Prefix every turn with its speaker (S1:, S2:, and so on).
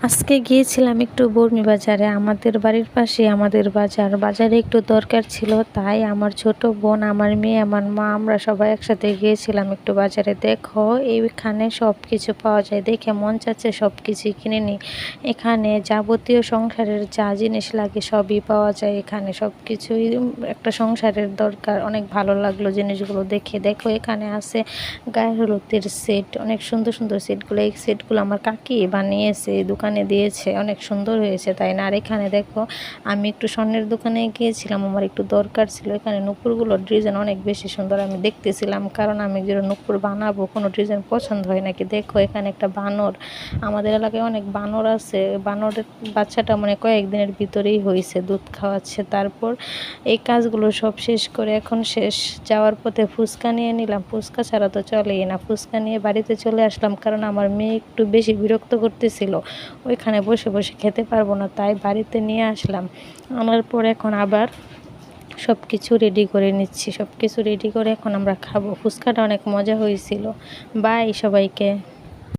S1: আজকে গিয়েছিলাম একটু বর্মি বাজারে। আমাদের বাড়ির পাশে আমাদের বাজারে একটু দরকার ছিল, তাই আমার ছোট বোন, আমার মেয়ে, আমার মা, আমরা সবাই একসাথে গিয়েছিলাম একটু বাজারে। দেখো এইখানে সব কিছু পাওয়া যায়, দেখে মন চাচ্ছে সব কিছুই কিনে নিই। এখানে যাবতীয় সংসারের যা জিনিস লাগে সবই পাওয়া যায় এখানে। সব কিছুই একটা সংসারের দরকার। অনেক ভালো লাগলো জিনিসগুলো দেখে। দেখো এখানে আছে গায়ে হলুদের সেট, অনেক সুন্দর সুন্দর সেটগুলো। এই সেটগুলো আমার কাকি বানিয়েছে, দোকানে দিয়েছে, অনেক সুন্দর হয়েছে, তাই না? আর এখানে দেখো আমি একটু স্বর্ণের দোকানে গিয়েছিলাম, আমার একটু দরকার ছিল। এখানে নুপুরগুলোর ডিজাইন অনেক বেশি সুন্দর, আমি দেখতেছিলাম, কারণ আমি যেটা নুপুর বানাবো কোনো ডিজাইন পছন্দ হয় নাকি। দেখো এখানে একটা বানর, আমাদের এলাকায় অনেক বানর আছে। বানরের বাচ্চাটা মানে কয়েকদিনের ভিতরেই হয়েছে, দুধ খাওয়াচ্ছে। তারপর এই কাজগুলো সব শেষ করে এখন যাওয়ার পথে ফুচকা নিয়ে নিলাম। ফুচকা ছাড়া তো চলেই না। ফুচকা নিয়ে বাড়িতে চলে আসলাম, কারণ আমার মেয়ে একটু বেশি বিরক্ত করতেছিল, ওইখানে বসে বসে খেতে পারবো না, তাই বাড়িতে নিয়ে আসলাম। আনার পর এখন আবার সব কিছু রেডি করে নিচ্ছি। সব কিছু রেডি করে এখন আমরা খাবো। ফুচকাটা অনেক মজা হয়েছিল। বাই সবাইকে।